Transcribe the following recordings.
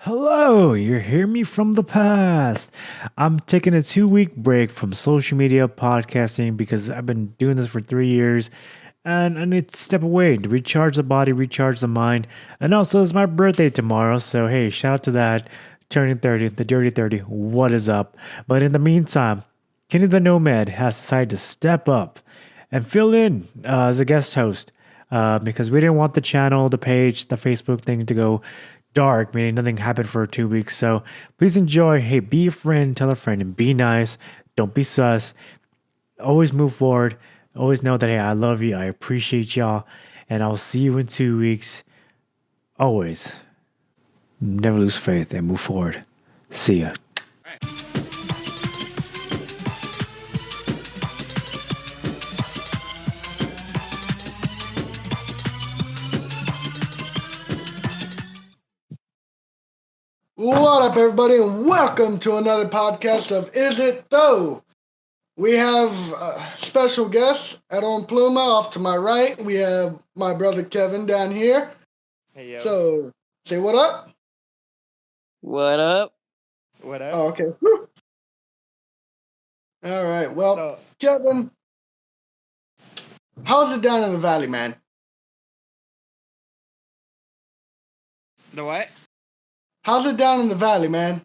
Hello, you hear me from the past. I'm taking a 2 week break from social media podcasting because I've been doing this for 3 years and I need to step away to recharge the body, recharge the mind. And also, it's my birthday tomorrow. So, hey, shout out to that. Turning 30, the dirty 30. What is up? But in the meantime, Kenny the Nomad has decided to step up and fill in as a guest host because we didn't want the channel, the page, the Facebook thing to go dark, meaning nothing happened for 2 weeks. So please enjoy. Hey, be a friend, tell a friend, and be nice. Don't be sus. Always move forward. Always know that, hey, I love you. I appreciate y'all. And I'll see you in 2 weeks. Always. Never lose faith and move forward. See ya. What up, everybody, and welcome to another podcast of Is It Though? We have special guest, Edon Pluma, off to my right. We have my brother Kevin down here. Hey yo. So, say what up? What up? What up? Oh, okay. All right. Well, So Kevin, how's it down in the valley, man? the what? How's it down in the valley, man?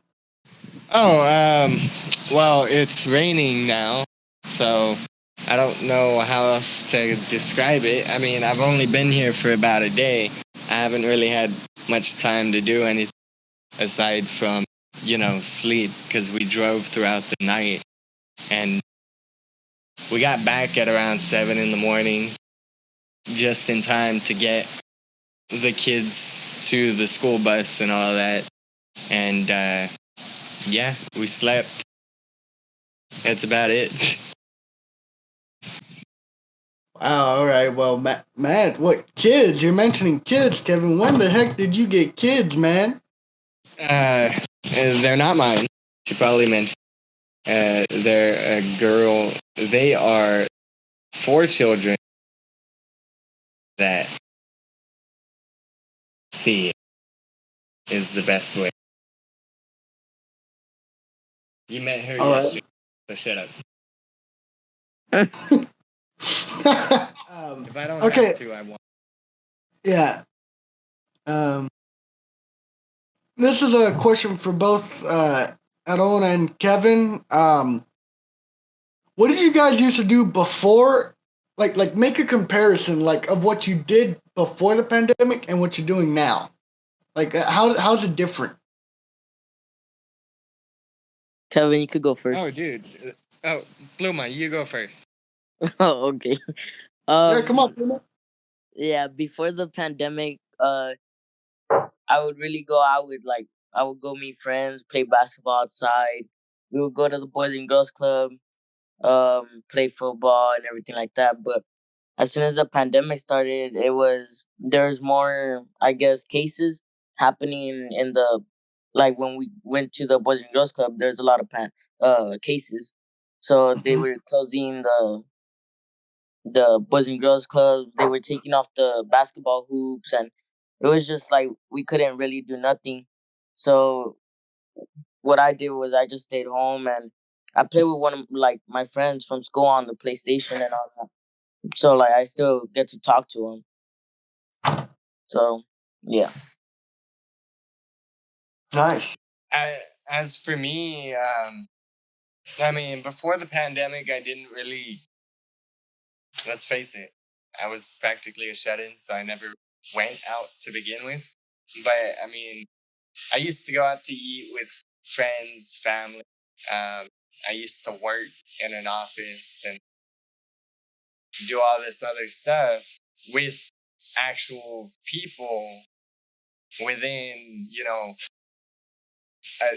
Well, it's raining now, so I don't know how else to describe it. I mean, I've only been here for about a day. I haven't really had much time to do anything aside from, sleep because we drove throughout the night and we got back at around 7 in the morning just in time to get the kids to the school bus and all that. And, yeah, we slept. That's about it. Wow, all right. Well, Matt, what kids? You're mentioning kids, Kevin. When the heck did you get kids, man? They're not mine. She probably mentioned. They're a girl. They are 4 children that see is the best way. You met her All right. yesterday, so shut up. If I don't okay. have to, I won't. Yeah. This is a question for both Aaron and Kevin. What did you guys used to do before? Like make a comparison, like of what you did before the pandemic and what you're doing now. Like how's it different? Kevin, you could go Oh, first. dude. Bluma, you go first. Oh, okay. Yeah, come on. Yeah, before the pandemic, I would really go out with I would go meet friends, play basketball outside. We would go to the Boys and Girls Club, play football and everything like that. But as soon as the pandemic started, there's more, I guess, cases happening in the when we went to the Boys and Girls Club. There's a lot of cases, so they Mhm. were closing the Boys and Girls Club. They were taking off the basketball hoops, and it was just like we couldn't really do nothing. So what I did was I just stayed home and I played with one of my friends from school on the PlayStation and all that. So I still get to talk to him. So yeah. Nice. As for me, I mean, before the pandemic, I didn't really. Let's face it, I was practically a shut-in, so I never went out to begin with. But I mean, I used to go out to eat with friends, family. I used to work in an office and do all this other stuff with actual people within, a,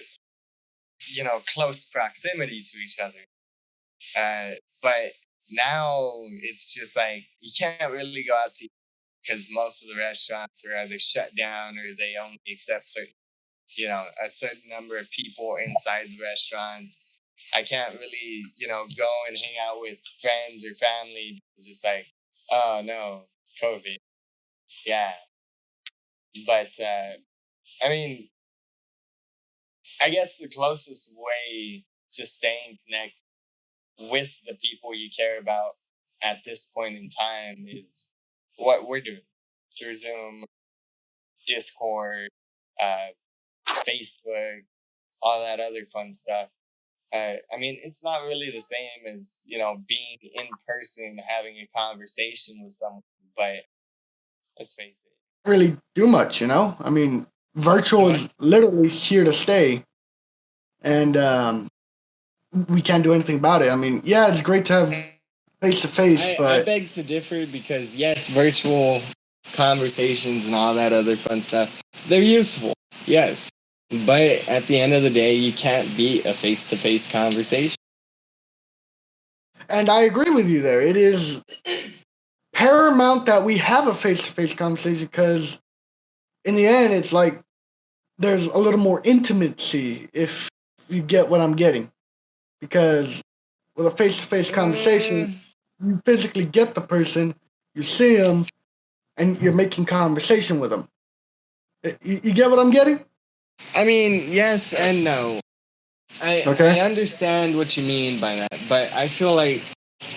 close proximity to each other. But now it's just like you can't really go out to eat because most of the restaurants are either shut down or they only accept a certain number of people inside the restaurants. I can't really, go and hang out with friends or family because it's like, oh no, COVID. Yeah. But, I mean, I guess the closest way to staying connected with the people you care about at this point in time is what we're doing through Zoom, Discord, uh, Facebook, all that other fun stuff. I mean, it's not really the same as, being in person, having a conversation with someone, but let's face it. Really do much, you know. I mean, virtual What? is literally here to stay, and we can't do anything about it. I mean, yeah, it's great to have face to face, I but beg to differ because, yes, virtual conversations and all that other fun stuff, they're useful, yes. But at the end of the day, you can't beat a face to face conversation. and I agree with you there. It is paramount that we have a face to face conversation because in the end, it's like there's a little more intimacy if you get what I'm getting. Because with a face to face conversation, you physically get the person, you see them, and you're making conversation with them. You get what I'm getting? I mean, yes and no. I Okay. understand what you mean by that, but I feel like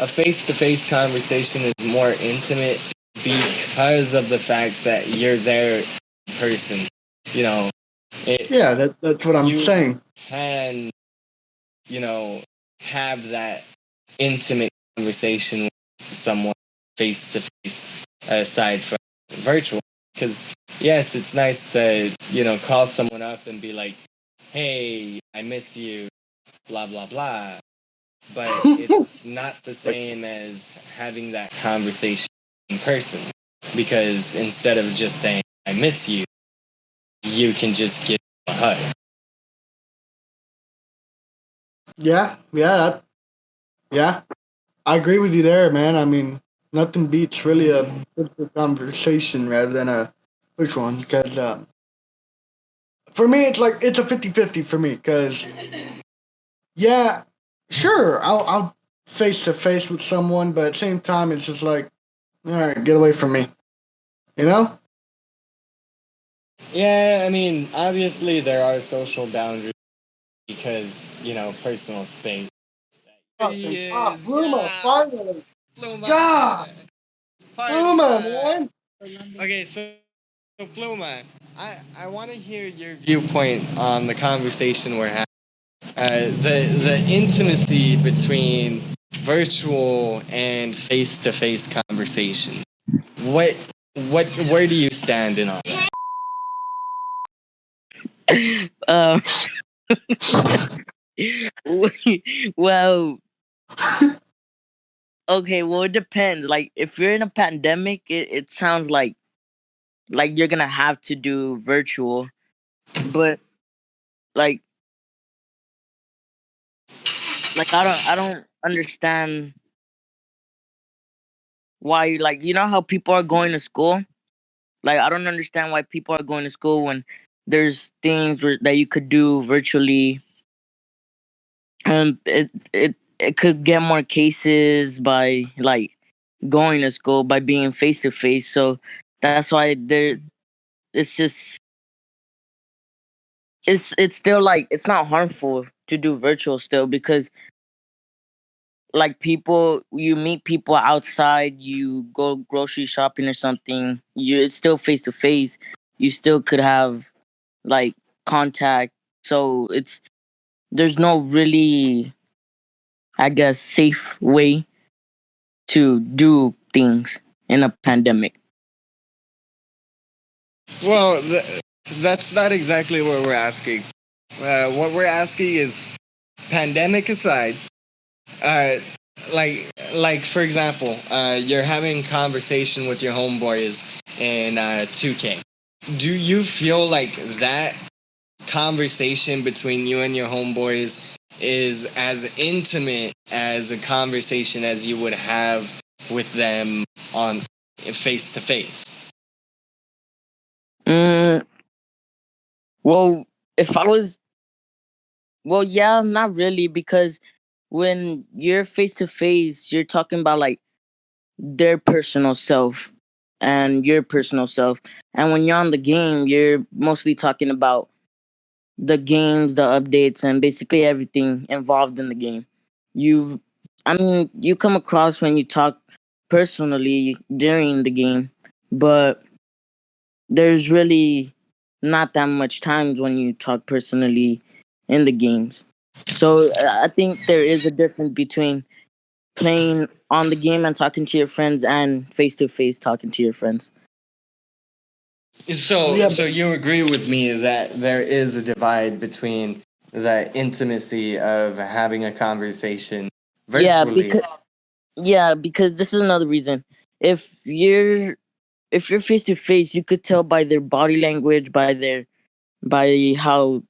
a face to face conversation is more intimate because of the fact that you're there in person. You know, it, Yeah, that's what I'm you saying. can, you know, have that intimate conversation with someone face to face aside from virtual. Because, yes, it's nice to, call someone up and be like, hey, I miss you, blah, blah, blah. But it's not the same as having that conversation in person. Because instead of just saying, I miss you, you can just give a hug. Yeah, yeah. I agree with you there, man. I mean, nothing beats really a physical conversation rather than a virtual one. Because for me, it's like it's a 50-50 for me. Because yeah, sure, I'll face to face with someone, but at the same time, it's just like, all right, get away from me. You know? Yeah, I mean, obviously there are social boundaries because, personal space. Here he is, Bluma, finally. yes! Pluma! God, Party Bluma, time! man. Okay, so Pluma, I want to hear your viewpoint on the conversation we're having. The intimacy between virtual and face to face conversation. What where do you stand in on that? Um, well, okay. Well, it depends. Like, if you're in a pandemic, it sounds like you're gonna have to do virtual. But like, I don't understand why. Like, you know how people are going to school. Like, I don't understand why people are going to school when there's things that you could do virtually, and it could get more cases by like going to school by being face to face. So that's why there. It's just it's still like it's not harmful to do virtual still because like people you meet people outside, you go grocery shopping or something, it's still face to face. You still could have like contact. So there's no really, I guess, safe way to do things in a pandemic. Well, that's not exactly what we're asking. What we're asking is, pandemic aside, uh, like for example, you're having conversation with your homeboys in 2K. Do you feel like that conversation between you and your homeboys is as intimate as a conversation as you would have with them on face to face? Mm, well, if I was, well, yeah, not really, because when you're face to face, you're talking about like their personal self and your personal self. And when you're on the game, you're mostly talking about the games, the updates, and basically everything involved in the game. You, I mean, you come across when you talk personally during the game, but there's really not that much times when you talk personally in the games. So I think there is a difference between playing on the game and talking to your friends and face to face talking to your friends. So, Yeah, so you agree with me that there is a divide between the intimacy of having a conversation Yeah, virtually. because this is another reason. If you're if you're face to face, you could tell by their body language, by how,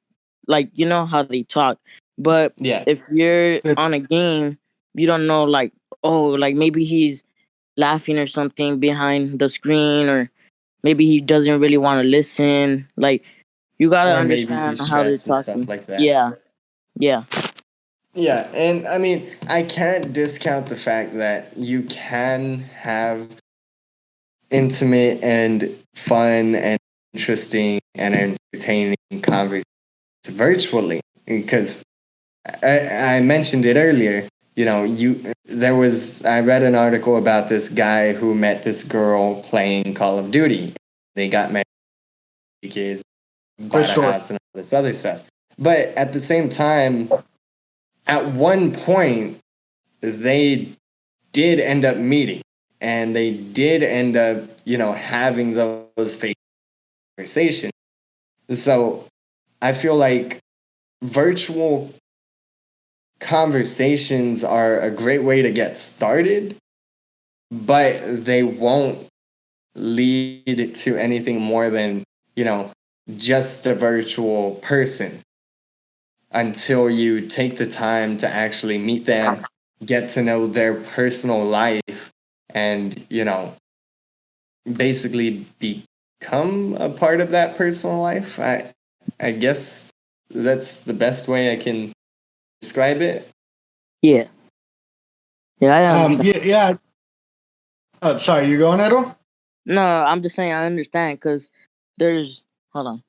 like, you know how they talk. But Yeah, if you're on a game, you don't know, like, oh, like maybe he's laughing or something behind the screen, or maybe he doesn't really want to listen. Like, you gotta or maybe understand he's how they're stressed and stuff talking. like that. Yeah, yeah, Yeah, and I mean, I can't discount the fact that you can have intimate and fun and interesting and entertaining conversations virtually because I mentioned it earlier. You know, I read an article about this guy who met this girl playing Call of Duty. They got married, kids, great bought a story. house, and all this other stuff. But at the same time, at one point, they did end up meeting, and they did end up, having those fake conversations. So I feel like virtual conversations are a great way to get started, but they won't lead to anything more than, you know, just a virtual person until you take the time to actually meet them, get to know their personal life, and, basically become a part of that personal life. I guess that's the best way I can describe it. yeah, yeah. I understand. Yeah, yeah. Sorry, you going, Edwin? No, I'm just saying I understand because there's hold on.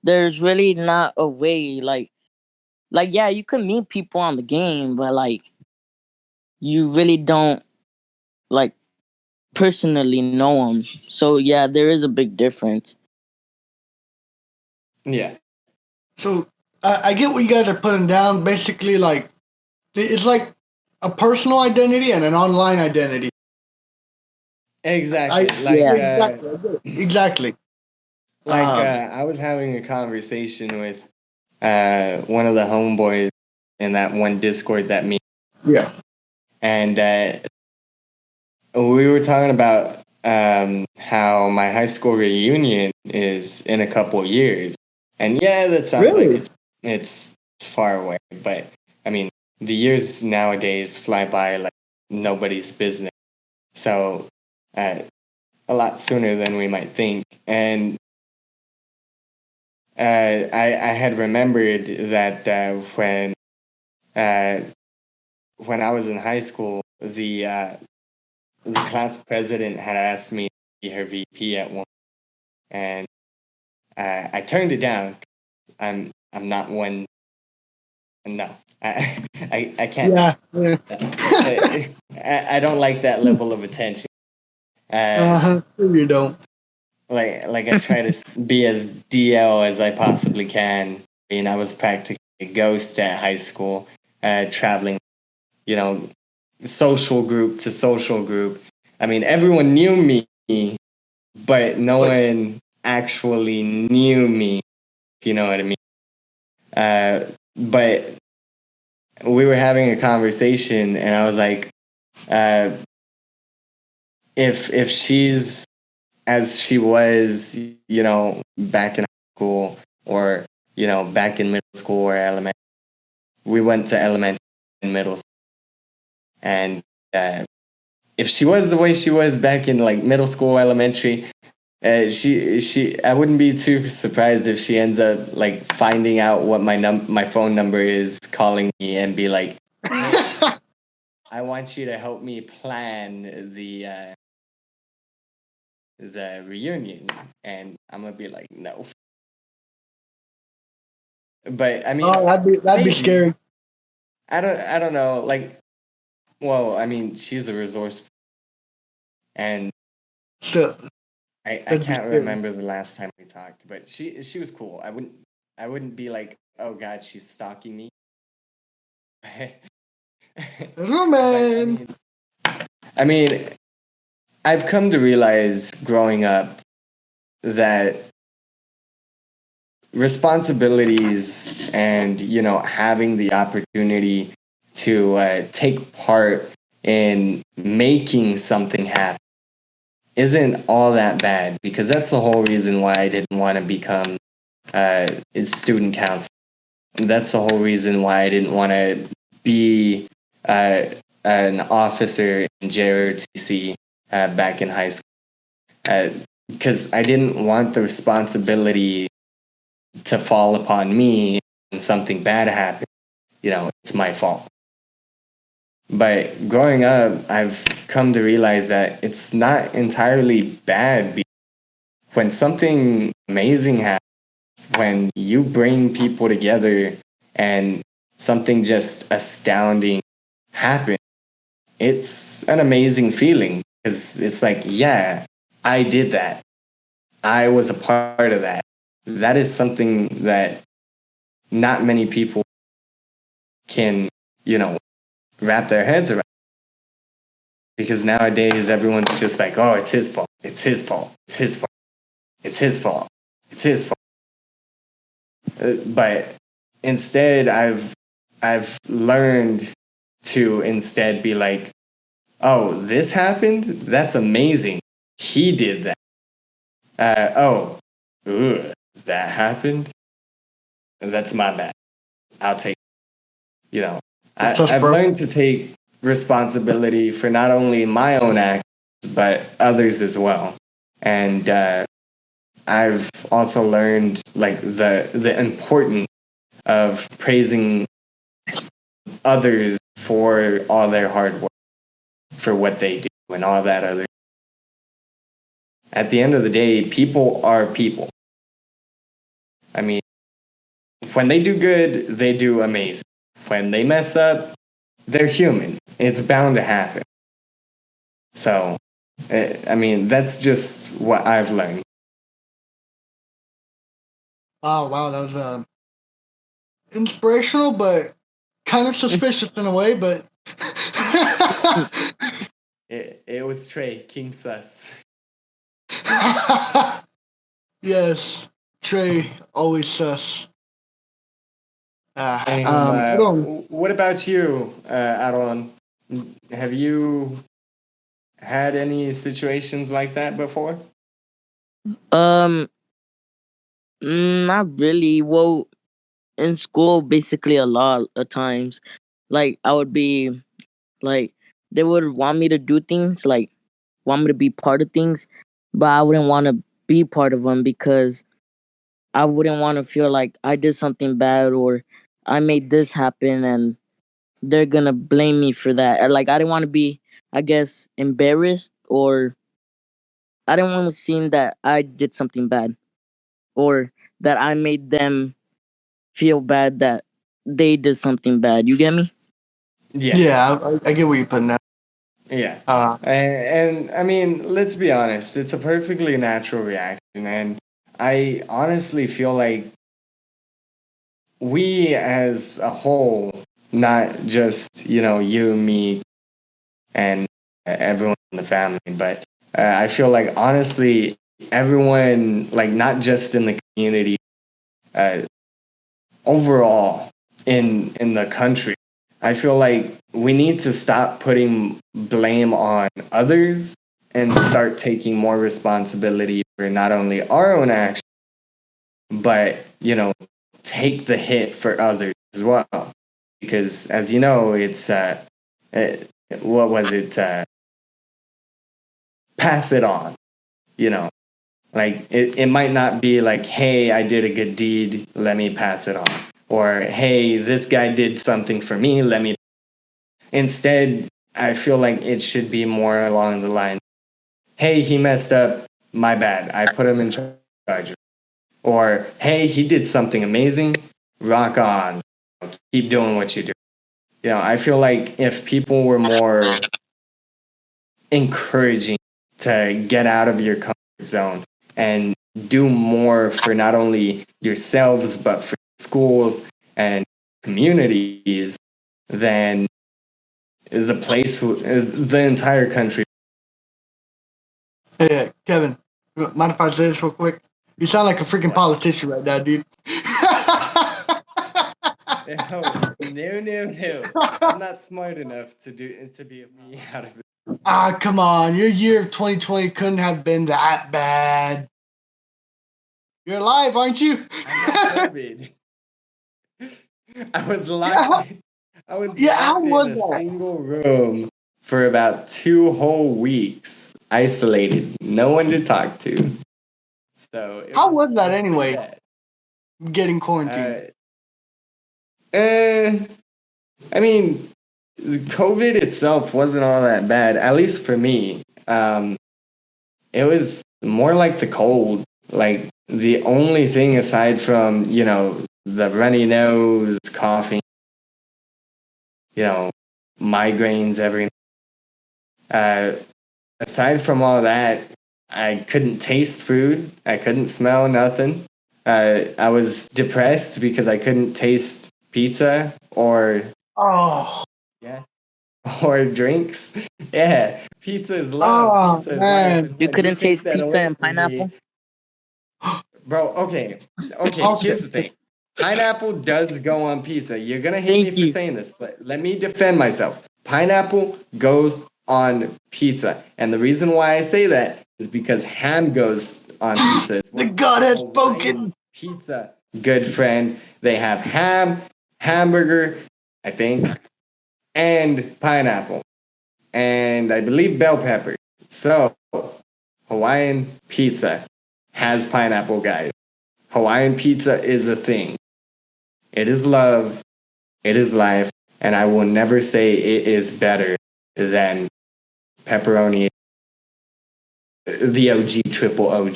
There's really not a way, like, yeah, you can meet people on the game, but like you really don't, like, personally know them. So yeah, there is a big difference. Yeah. So I get what you guys are putting down. Basically, like it's like a personal identity and an online identity. I Exactly. Yeah, exactly, I get it. Exactly. I was having a conversation with one of the homeboys in that one Discord that me, Yeah. and we were talking about how my high school reunion is in a couple years, and yeah, that sounds like Really? it's far away, but I mean the years nowadays fly by like nobody's business, so uh, a lot sooner than we might think, and I had remembered that uh, when I was in high school, the class president had asked me to be her VP at one, and I turned it down. I'm not one. No, I can't do Yeah. Yeah. that. I don't like that level of attention. Uh, You don't. like I try to be as DL as I possibly can. I mean, I was practically a ghost at high school, traveling, you know, social group to social group. I mean, everyone knew me, but no one actually knew me, if you know what I mean. But we were having a conversation, and I was like, uh, if she's as she was, back in high school or back in middle school or elementary, we went to elementary and middle school, and if she was the way she was back in like middle school, elementary, I wouldn't be too surprised if she ends up like finding out what my phone number is, calling me and be like, "Hey, I want you to help me plan the reunion," and I'm gonna be like, "No." But I mean, Oh, that'd be maybe scary. I don't know. Like, well, I mean, she's a resource, and Still, I that'd be can't scary. remember the last time we talked, but she was cool. I wouldn't be like, oh God, she's stalking me. But Roman. I mean, I've come to realize growing up that responsibilities and having the opportunity to take part in making something happen isn't all that bad, because that's the whole reason why I didn't want to become a student council. That's the whole reason why I didn't want to be uh, an officer in JRTC back in high school, because I didn't want the responsibility to fall upon me and something bad happen. It's my fault. But growing up, I've come to realize that it's not entirely bad when something amazing happens, when you bring people together and something just astounding happens. It's an amazing feeling, because it's like, yeah, I did that. I was a part of that. That is something that not many people can, you know, wrap their heads around, because nowadays everyone's just like, oh, it's his fault. It's his fault. It's his fault. It's his fault. It's his fault. But instead, I've learned to instead be like, oh, this happened. That's amazing. He did that. Oh, ugh, that happened. That's my bad. I'll take. You know, That's us, I've bro. learned to take responsibility for not only my own acts but others as well, and I've also learned like the importance of praising others for all their hard work, for what they do, and all that other. At the end of the day, people are people. I mean, when they do good, they do amazing. When they mess up, they're human. It's bound to happen. So, I mean, that's just what I've learned. Oh wow, that was inspirational, but kind of suspicious in a way. But It was Trey, King Sus. yes, Trey always sus. Anywho, I don't. what about you, Aaron? Have you had any situations like that before? Um, not really. Well, in school, basically a lot of times, like I would be like they would want me to do things, like want me to be part of things, but I wouldn't want to be part of them because I wouldn't want to feel like I did something bad or I made this happen and they're gonna blame me for that. Or, like I didn't want to be, I guess, embarrassed, or I didn't want to seem that I did something bad or that I made them feel bad that they did something bad. You get me? Yeah, Yeah, I get where you're putting that. yeah. Uh, And I mean, let's be honest, it's a perfectly natural reaction. And I honestly feel like we as a whole, not just, you, me, and everyone in the family, but I feel like honestly, everyone, like not just in the community, uh, overall in the country, I feel like we need to stop putting blame on others and start taking more responsibility for not only our own actions, but take the hit for others as well. Because as you know, it's uh what was it? Pass it on. You know, like it might not be like, hey, I did a good deed, let me pass it on. Or hey, this guy did something for me, let me. Instead, I feel like it should be more along the line, hey, he messed up, my bad, I put him in charge. Or hey, he did something amazing, rock on, keep doing what you do. I feel like if people were more encouraging to get out of your comfort zone and do more for not only yourselves but for schools and communities, then the entire country. Hey, Kevin, mind if I say this real quick? You sound like a freaking politician right now, dude. No. I'm not smart enough to be out of it. Ah, come on. Your year of 2020 couldn't have been that bad. You're alive, aren't you? I'm not COVID. I was locked. Yeah, I was yeah, how locked in was a that? single room for about 2 whole weeks, isolated, no one to talk to. So How was that it was pretty anyway? bad. Getting quarantined. I mean, COVID itself wasn't all that bad, at least for me. It was more like the cold. Like the only thing aside from, the runny nose, coughing, migraines every aside from all that, I couldn't taste food. I couldn't smell nothing. I was depressed because I couldn't taste pizza or Oh, yeah, or drinks. Yeah, pizza is love. oh Pizza is life. man. And You when couldn't take taste that pizza away and from me, pineapple? bro. Okay. Here's the thing. Pineapple does go on pizza. You're gonna hate me Thank for you. saying this, but let me defend myself. Pineapple goes on pizza, and the reason why I say that is because ham goes on pizza as The well. God has Hawaiian spoken. pizza, good friend. They have ham, hamburger, I think, and pineapple, and I believe bell peppers. So Hawaiian pizza has pineapple, guys. Hawaiian pizza is a thing. It is love. It is life. And I will never say it is better than pepperoni, the OG, triple OG.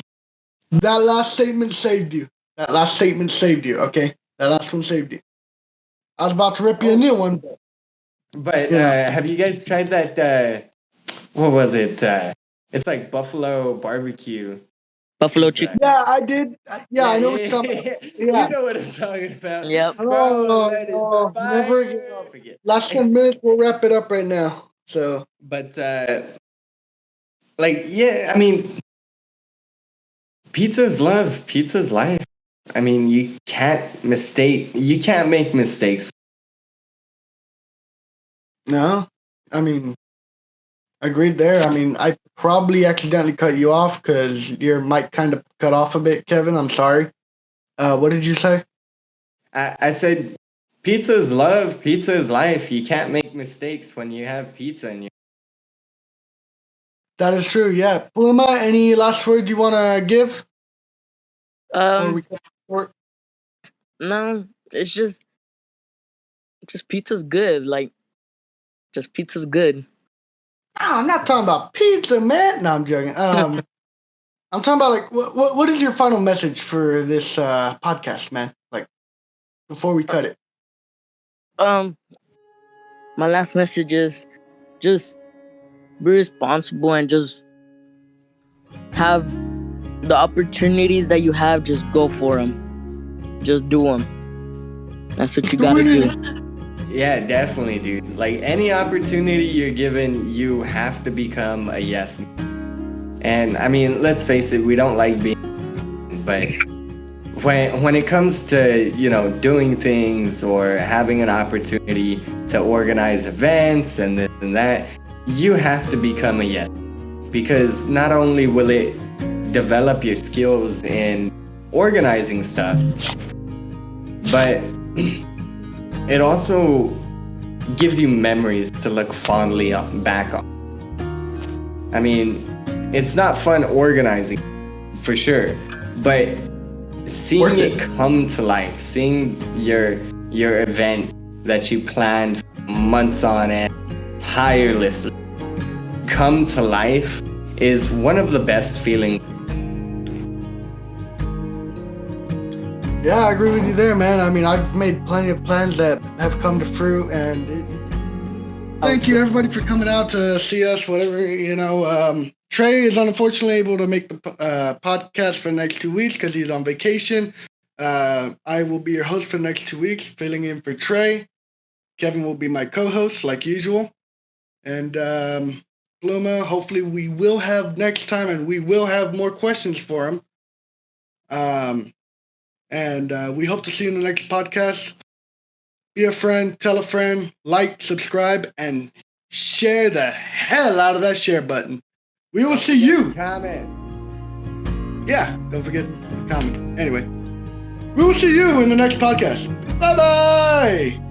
That last statement saved you. That last statement saved you, okay? That last one saved you. I was about to rip you a new one. But You know. have you guys tried that? What was it? It's like buffalo barbecue Buffalo pizza. chicken. Yeah, I did. Yeah, I know what you're talking about. You Yeah. know what I'm talking about. Yep. Bro, that is Oh, never fire. give up. Forget. Last 10 minutes, we'll wrap it up right now. So, But yeah, I mean, pizza is love. Pizza is life. I mean, you can't make mistakes. no, I mean, agreed there. I mean, I probably accidentally cut you off because your mic kind of cut off a bit, Kevin. I'm sorry. What did you say? I said, pizza is love. Pizza is life. You can't make mistakes when you have pizza in your. That is true, yeah. Pluma, any last words you want to give? Or we can No, it's just pizza's good. Like, just pizza's good. Oh, I'm not talking about pizza, man. No, I'm joking. I'm talking about like what is your final message for this podcast, man? Like before we cut it. My last message is just be responsible and just have the opportunities that you have. Just go for them. Just do them. That's what you gotta do. Yeah, definitely, dude. Like any opportunity you're given, you have to become a yes man. And I mean, let's face it, we don't like being, but when it comes to, doing things or having an opportunity to organize events and this and that, you have to become a yes. Because not only will it develop your skills in organizing stuff, but it also gives you memories to look fondly back on. I mean, it's not fun organizing, for sure, but seeing it come to life, seeing your event that you planned months on end, tirelessly, come to life is one of the best feelings. Yeah, I agree with you there, man. I mean, I've made plenty of plans that have come to fruit, and thank you everybody for coming out to see us. Whatever, Trey is unfortunately able to make the podcast for the next 2 weeks because he's on vacation. I will be your host for the next 2 weeks, filling in for Trey. Kevin will be my co-host like usual, and Pluma. Hopefully, we will have next time, and we will have more questions for him. And we hope to see you in the next podcast. Be a friend, tell a friend, like, subscribe, and share the hell out of that share button. We will see you. Comment. Yeah, don't forget to comment. Anyway, we will see you in the next podcast. Bye-bye.